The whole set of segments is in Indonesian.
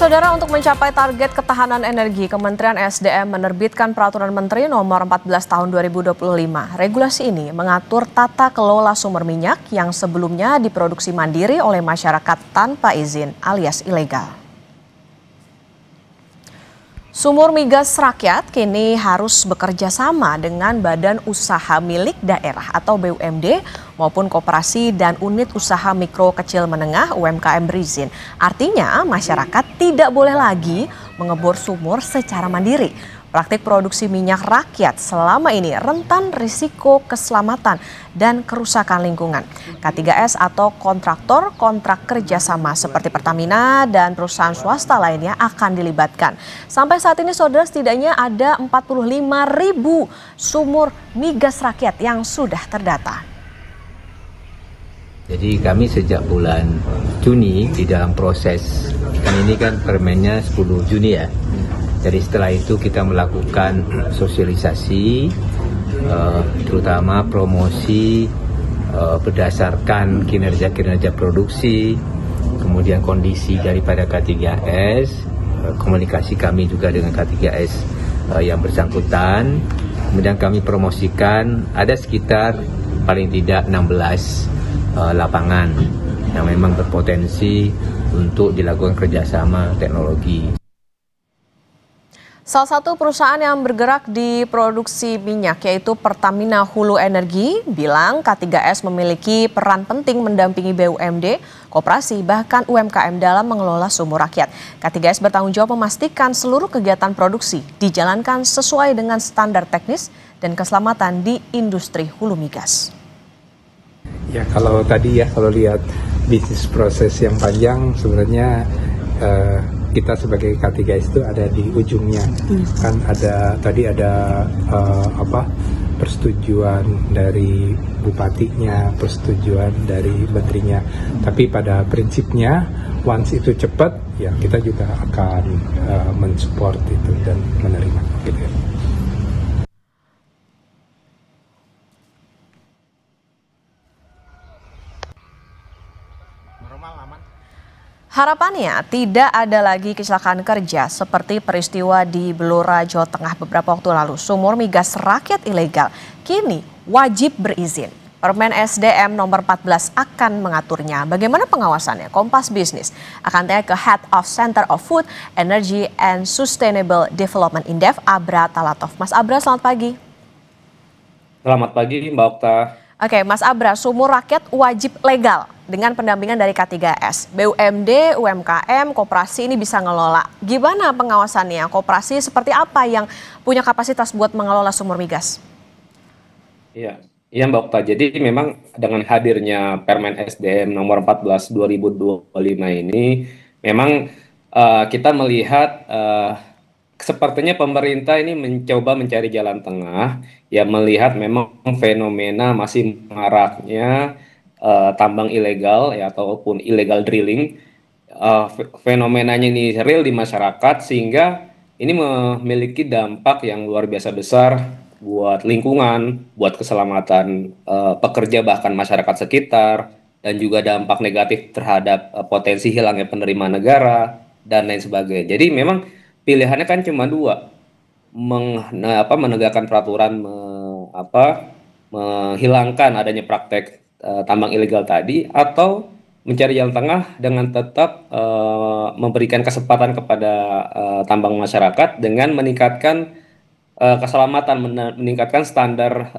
Saudara, untuk mencapai target ketahanan energi, Kementerian SDM menerbitkan Peraturan Menteri Nomor 14 Tahun 2025. Regulasi ini mengatur tata kelola sumber minyak yang sebelumnya diproduksi mandiri oleh masyarakat tanpa izin alias ilegal. Sumur migas rakyat kini harus bekerja sama dengan badan usaha milik daerah atau BUMD maupun koperasi dan unit usaha mikro kecil menengah UMKM berizin. Artinya masyarakat tidak boleh lagi mengebor sumur secara mandiri. Praktik produksi minyak rakyat selama ini rentan risiko keselamatan dan kerusakan lingkungan. K3S atau kontraktor kontrak kerjasama seperti Pertamina dan perusahaan swasta lainnya akan dilibatkan. Sampai saat ini, saudara, setidaknya ada 45.000 sumur migas rakyat yang sudah terdata. Jadi kami sejak bulan Juni di dalam proses, ini kan permennya 10 Juni ya. Jadi setelah itu kita melakukan sosialisasi, terutama promosi berdasarkan kinerja produksi, kemudian kondisi daripada K3S, komunikasi kami juga dengan K3S yang bersangkutan. Kemudian kami promosikan ada sekitar paling tidak 16 lapangan yang memang berpotensi untuk dilakukan kerjasama teknologi. Salah satu perusahaan yang bergerak di produksi minyak yaitu Pertamina Hulu Energi bilang K3S memiliki peran penting mendampingi BUMD, koperasi, bahkan UMKM dalam mengelola sumur rakyat. K3S bertanggung jawab memastikan seluruh kegiatan produksi dijalankan sesuai dengan standar teknis dan keselamatan di industri hulu migas. Ya, kalau tadi ya, kalau lihat bisnis proses yang panjang, sebenarnya kita sebagai K3S itu ada di ujungnya. Kan tadi ada persetujuan dari bupatinya, persetujuan dari menterinya. Tapi pada prinsipnya once itu cepat, ya kita juga akan mensupport itu dan menerima gitu ya. Harapannya tidak ada lagi kecelakaan kerja seperti peristiwa di Blora, Jawa Tengah beberapa waktu lalu. Sumur migas rakyat ilegal kini wajib berizin. Permen SDM nomor 14 akan mengaturnya. Bagaimana pengawasannya? Kompas Bisnis akan tanya ke Head of Center of Food, Energy and Sustainable Development Indef, Abra Talatov. Mas Abra, selamat pagi. Selamat pagi, Mbak Okta. Oke, Mas Abra, sumur rakyat wajib legal dengan pendampingan dari K3S. BUMD, UMKM, koperasi ini bisa ngelola. Gimana pengawasannya? Koperasi seperti apa yang punya kapasitas buat mengelola sumur migas? Iya, Mbak Okta. Jadi memang dengan hadirnya Permen SDM nomor 14 2025 ini, memang kita melihat sepertinya pemerintah ini mencoba mencari jalan tengah, ya melihat memang fenomena masih maraknya tambang ilegal ya ataupun illegal drilling. Fenomenanya ini real di masyarakat sehingga ini memiliki dampak yang luar biasa besar buat lingkungan, buat keselamatan pekerja bahkan masyarakat sekitar, dan juga dampak negatif terhadap potensi hilangnya penerimaan negara dan lain sebagainya. Jadi memang pilihannya kan cuma dua, menegakkan peraturan, menghilangkan adanya praktek tambang ilegal tadi, atau mencari jalan tengah dengan tetap memberikan kesempatan kepada tambang masyarakat dengan meningkatkan keselamatan, meningkatkan standar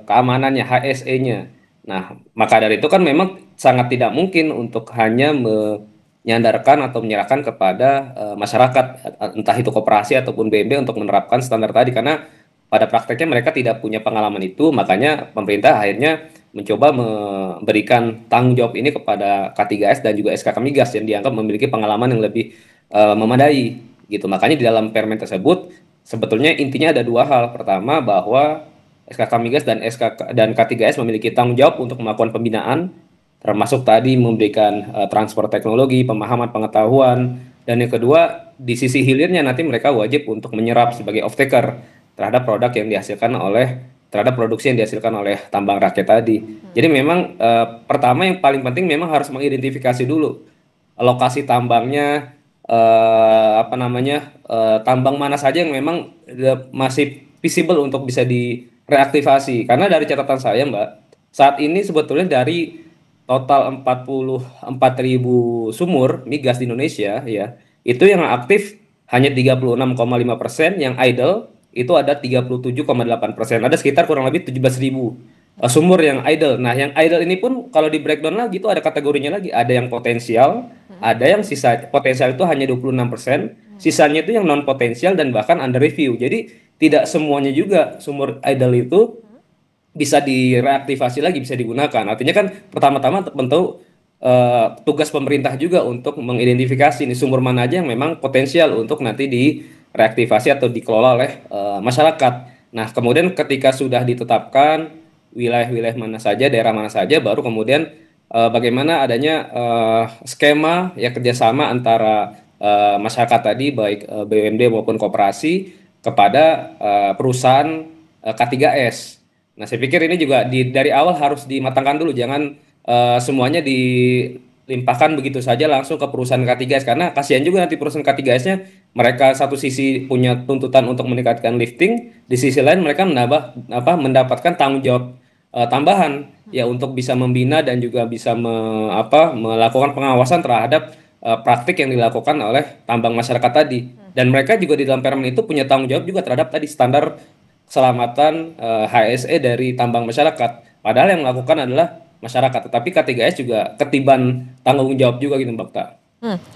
keamanannya, HSE-nya. Nah, maka dari itu kan memang sangat tidak mungkin untuk hanya menyandarkan atau menyerahkan kepada masyarakat, entah itu koperasi ataupun BUMD untuk menerapkan standar tadi, karena pada prakteknya mereka tidak punya pengalaman itu. Makanya pemerintah akhirnya mencoba memberikan tanggung jawab ini kepada K3S dan juga SKK Migas yang dianggap memiliki pengalaman yang lebih memadai gitu. Makanya di dalam permen tersebut sebetulnya intinya ada dua hal. Pertama, bahwa SKK Migas dan K3S memiliki tanggung jawab untuk melakukan pembinaan, termasuk tadi memberikan transfer teknologi, pemahaman, pengetahuan, dan yang kedua di sisi hilirnya nanti mereka wajib untuk menyerap sebagai off-taker terhadap produksi yang dihasilkan oleh tambang rakyat tadi. Jadi memang pertama yang paling penting memang harus mengidentifikasi dulu lokasi tambangnya, apa namanya, tambang mana saja yang memang masih visible untuk bisa direaktivasi. Karena dari catatan saya, Mbak, saat ini sebetulnya dari total 44.000 sumur migas di Indonesia, ya, itu yang aktif hanya 36,5%, yang idle itu ada 37,8%. Ada sekitar kurang lebih 17.000 sumur yang idle. Nah, yang idle ini pun kalau di breakdown lagi itu ada kategorinya lagi. Ada yang potensial, ada yang sisa potensial itu hanya 26%, sisanya itu yang non potensial dan bahkan under review. Jadi tidak semuanya juga sumur idle itu bisa direaktivasi lagi, bisa digunakan. Artinya kan pertama-tama tentu tugas pemerintah juga untuk mengidentifikasi nih sumur mana aja yang memang potensial untuk nanti direaktivasi atau dikelola oleh masyarakat. Nah, kemudian ketika sudah ditetapkan wilayah-wilayah mana saja, daerah mana saja, baru kemudian bagaimana adanya skema ya kerjasama antara masyarakat tadi, baik BUMD maupun koperasi kepada perusahaan K3S. Nah, saya pikir ini juga dari awal harus dimatangkan dulu, jangan semuanya dilimpahkan begitu saja langsung ke perusahaan K3S, karena kasihan juga nanti perusahaan K3S-nya, mereka satu sisi punya tuntutan untuk meningkatkan lifting, di sisi lain mereka mendapatkan tanggung jawab tambahan ya untuk bisa membina dan juga bisa melakukan pengawasan terhadap praktik yang dilakukan oleh tambang masyarakat tadi. Dan mereka juga di dalam permen itu punya tanggung jawab juga terhadap tadi standar keselamatan HSE dari tambang masyarakat. Padahal yang melakukan adalah masyarakat, tetapi K3S juga ketiban tanggung jawab juga gitu, Mbak Ta.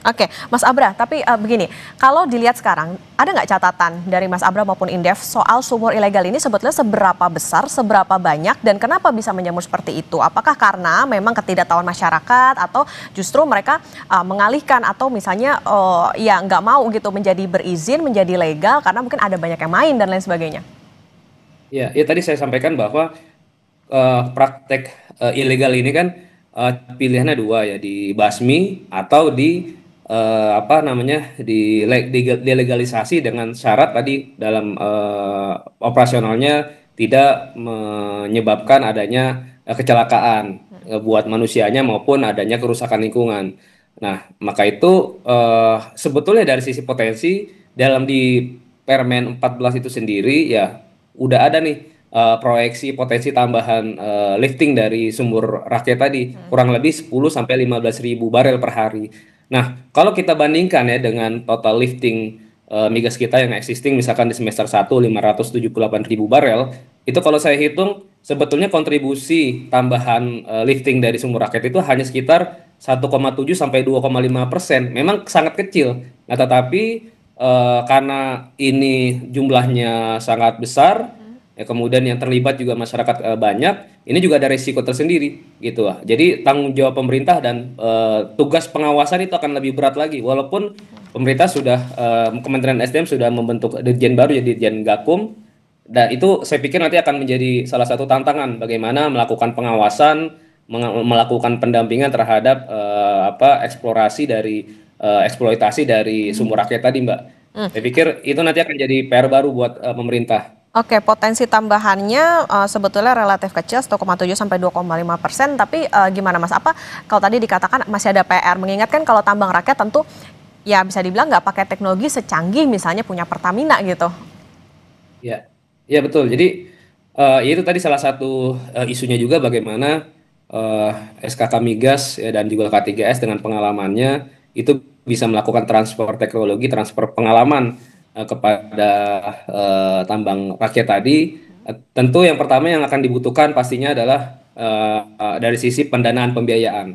Oke, Mas Abra, tapi begini, kalau dilihat sekarang, ada nggak catatan dari Mas Abra maupun Indef soal sumur ilegal ini sebetulnya seberapa besar, seberapa banyak, dan kenapa bisa menjamur seperti itu? Apakah karena memang ketidaktahuan masyarakat, atau justru mereka mengalihkan, atau misalnya ya nggak mau gitu menjadi berizin, menjadi legal, karena mungkin ada banyak yang main dan lain sebagainya? Ya, ya tadi saya sampaikan bahwa praktek ilegal ini kan pilihannya dua ya, dibasmi atau dilegalisasi dengan syarat tadi dalam operasionalnya tidak menyebabkan adanya kecelakaan buat manusianya maupun adanya kerusakan lingkungan. Nah, maka itu sebetulnya dari sisi potensi dalam di Permen 14 itu sendiri ya udah ada nih proyeksi potensi tambahan lifting dari sumur rakyat tadi kurang lebih 10 sampai 15 ribu barel per hari. Nah, kalau kita bandingkan ya dengan total lifting migas kita yang existing misalkan di semester 1 578 ribu barel, itu kalau saya hitung sebetulnya kontribusi tambahan lifting dari sumur rakyat itu hanya sekitar 1,7 sampai 2,5%. Memang sangat kecil. Nah, tetapi karena ini jumlahnya sangat besar, ya kemudian yang terlibat juga masyarakat banyak, ini juga ada risiko tersendiri gitu lah. Jadi tanggung jawab pemerintah dan tugas pengawasan itu akan lebih berat lagi. Walaupun pemerintah sudah Kementerian SDM sudah membentuk Dirjen baru jadi Dirjen Gakum, dan itu saya pikir nanti akan menjadi salah satu tantangan bagaimana melakukan pengawasan, melakukan pendampingan terhadap eksplorasi dari eksploitasi dari sumber rakyat tadi, Mbak. Saya pikir itu nanti akan jadi PR baru buat pemerintah. Oke, potensi tambahannya sebetulnya relatif kecil, 1,7 sampai 2,5%. Tapi gimana Mas? Apa kalau tadi dikatakan masih ada PR? Mengingatkan kalau tambang rakyat tentu ya bisa dibilang nggak pakai teknologi secanggih misalnya punya Pertamina gitu. Ya, ya betul. Jadi itu tadi salah satu isunya juga bagaimana SKK Migas ya, dan juga K3S dengan pengalamannya itu bisa melakukan transfer teknologi, transfer pengalaman kepada tambang rakyat tadi. Tentu yang pertama yang akan dibutuhkan pastinya adalah dari sisi pendanaan pembiayaan.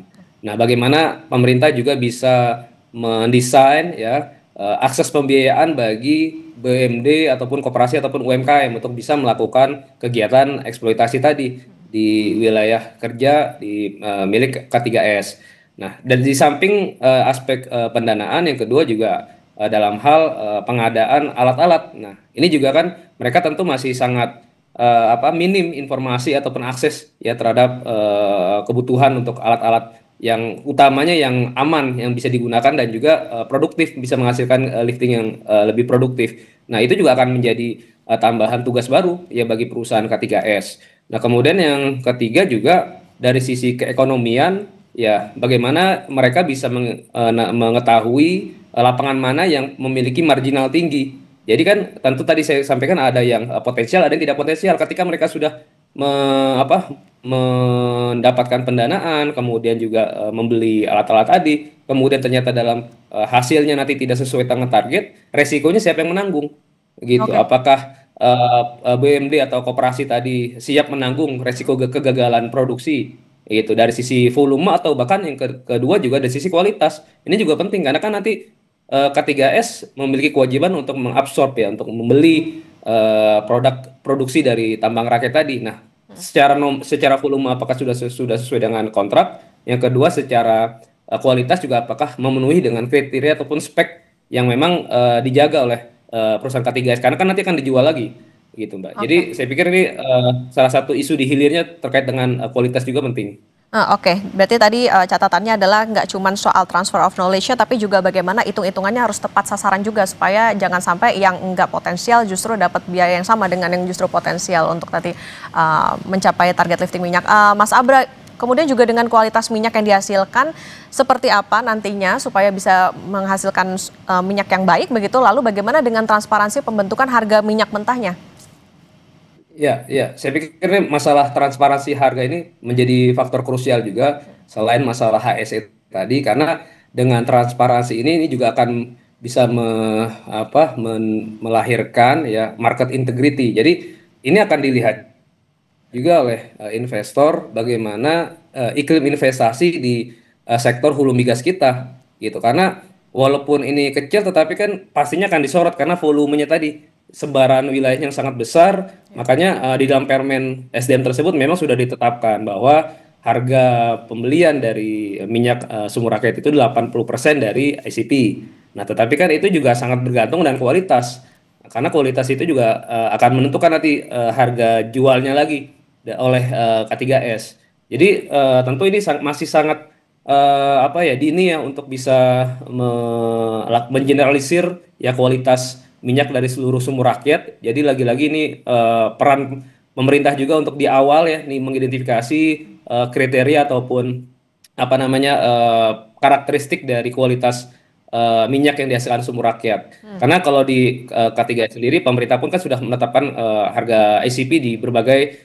Nah, bagaimana pemerintah juga bisa mendesain ya akses pembiayaan bagi BUMD ataupun koperasi ataupun UMKM untuk bisa melakukan kegiatan eksploitasi tadi di wilayah kerja di milik K3S. Nah, dan di samping aspek pendanaan, yang kedua juga dalam hal pengadaan alat-alat. Nah, ini juga kan mereka tentu masih sangat minim informasi ataupun akses ya terhadap kebutuhan untuk alat-alat yang utamanya yang aman, yang bisa digunakan dan juga produktif, bisa menghasilkan lifting yang lebih produktif. Nah, itu juga akan menjadi tambahan tugas baru ya bagi perusahaan K3S. Nah, kemudian yang ketiga juga dari sisi keekonomian ya bagaimana mereka bisa mengetahui lapangan mana yang memiliki marginal tinggi. Jadi kan tentu tadi saya sampaikan ada yang potensial, ada yang tidak potensial. Ketika mereka sudah mendapatkan pendanaan, kemudian juga membeli alat-alat tadi, kemudian ternyata dalam hasilnya nanti tidak sesuai dengan target, resikonya siapa yang menanggung? Gitu. Oke. Apakah BUMD atau koperasi tadi siap menanggung resiko kegagalan produksi? Itu dari sisi volume atau bahkan yang kedua juga dari sisi kualitas. Ini juga penting karena kan nanti K3S memiliki kewajiban untuk mengabsorb ya, untuk membeli produk produksi dari tambang rakyat tadi. Nah, secara volume apakah sudah sesuai dengan kontrak? Yang kedua secara kualitas juga apakah memenuhi dengan kriteria ataupun spek yang memang dijaga oleh perusahaan K3S, karena kan nanti akan dijual lagi gitu Mbak. Jadi Oke. saya pikir ini salah satu isu di hilirnya terkait dengan kualitas juga penting. Oke, berarti tadi catatannya adalah nggak cuma soal transfer of knowledge, tapi juga bagaimana hitung-hitungannya harus tepat sasaran juga supaya jangan sampai yang nggak potensial justru dapat biaya yang sama dengan yang justru potensial untuk tadi mencapai target lifting minyak. Mas Abra, kemudian juga dengan kualitas minyak yang dihasilkan seperti apa nantinya supaya bisa menghasilkan minyak yang baik begitu. Lalu bagaimana dengan transparansi pembentukan harga minyak mentahnya? Ya, ya, saya pikir ini masalah transparansi harga ini menjadi faktor krusial juga selain masalah HSE tadi, karena dengan transparansi ini juga akan bisa melahirkan ya market integrity. Jadi ini akan dilihat juga oleh investor bagaimana iklim investasi di sektor hulu migas kita gitu, karena walaupun ini kecil tetapi kan pastinya akan disorot karena volumenya tadi sebaran wilayahnya yang sangat besar. Makanya di dalam Permen SDM tersebut memang sudah ditetapkan bahwa harga pembelian dari minyak sumur rakyat itu 80% dari ICP. Nah, tetapi kan itu juga sangat bergantung dengan kualitas. Karena kualitas itu juga akan menentukan nanti harga jualnya lagi oleh K3S. Jadi tentu ini masih sangat dini ya untuk bisa mengeneralisir ya kualitas minyak dari seluruh sumur rakyat. Jadi lagi-lagi ini peran pemerintah juga untuk di awal ya nih mengidentifikasi kriteria ataupun karakteristik dari kualitas minyak yang dihasilkan sumur rakyat. Karena kalau di K3 sendiri pemerintah pun kan sudah menetapkan harga ICP di berbagai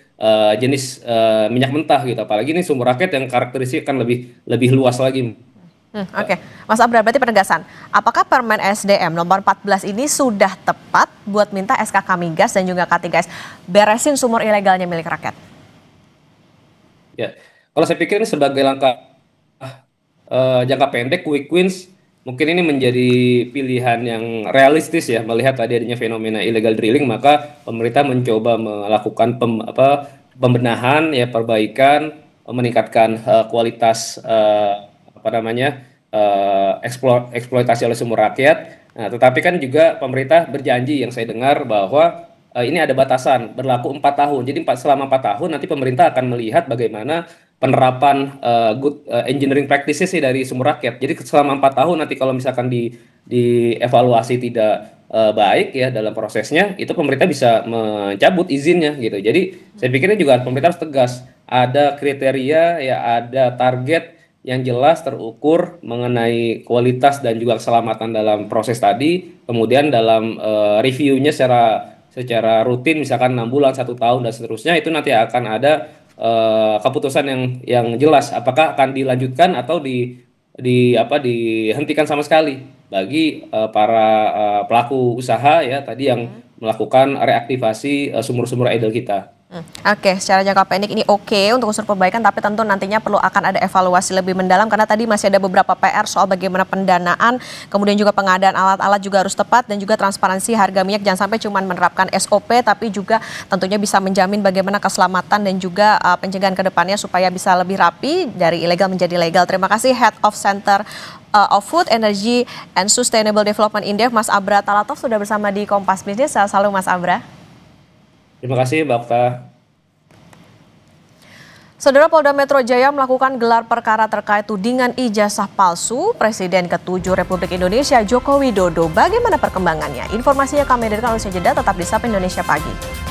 jenis minyak mentah gitu. Apalagi ini sumur rakyat yang karakteristik kan lebih luas lagi. Oke. Mas Abra, berarti penegasan, apakah Permen SDM nomor 14 ini sudah tepat buat minta SKK Migas dan juga K3S beresin sumur ilegalnya milik rakyat? Ya, kalau saya pikir ini sebagai langkah jangka pendek, quick wins, mungkin ini menjadi pilihan yang realistis ya, melihat tadi adanya fenomena illegal drilling, maka pemerintah mencoba melakukan pembenahan ya, perbaikan, meningkatkan kualitas eksploitasi oleh sumur rakyat. Nah, tetapi kan juga pemerintah berjanji yang saya dengar bahwa ini ada batasan berlaku 4 tahun. Jadi selama 4 tahun nanti pemerintah akan melihat bagaimana penerapan good engineering practices dari sumur rakyat. Jadi selama 4 tahun nanti kalau misalkan dievaluasi tidak baik ya dalam prosesnya, itu pemerintah bisa mencabut izinnya gitu. Jadi saya pikirnya juga pemerintah harus tegas, ada kriteria ya, ada target yang jelas terukur mengenai kualitas dan juga keselamatan dalam proses tadi. Kemudian dalam reviewnya secara rutin, misalkan 6 bulan, 1 tahun dan seterusnya, itu nanti akan ada keputusan yang jelas apakah akan dilanjutkan atau dihentikan sama sekali bagi para pelaku usaha ya tadi yang melakukan reaktivasi sumur-sumur idle kita. Oke, secara jangka pendek ini oke untuk unsur perbaikan, tapi tentu nantinya perlu akan ada evaluasi lebih mendalam karena tadi masih ada beberapa PR soal bagaimana pendanaan, kemudian juga pengadaan alat-alat juga harus tepat dan juga transparansi harga minyak, jangan sampai cuma menerapkan SOP tapi juga tentunya bisa menjamin bagaimana keselamatan dan juga pencegahan ke depannya supaya bisa lebih rapi dari ilegal menjadi legal. Terima kasih Head of Center of Food, Energy and Sustainable Development Indef, Mas Abra Talatov sudah bersama di Kompas Bisnis. Selalu Mas Abra. Terima kasih Mbak Okta. Saudara, Polda Metro Jaya melakukan gelar perkara terkait tudingan ijazah palsu Presiden ke-7 Republik Indonesia Joko Widodo. Bagaimana perkembangannya? Informasinya kami hadirkan oleh jeda, tetap di SAP Indonesia Pagi.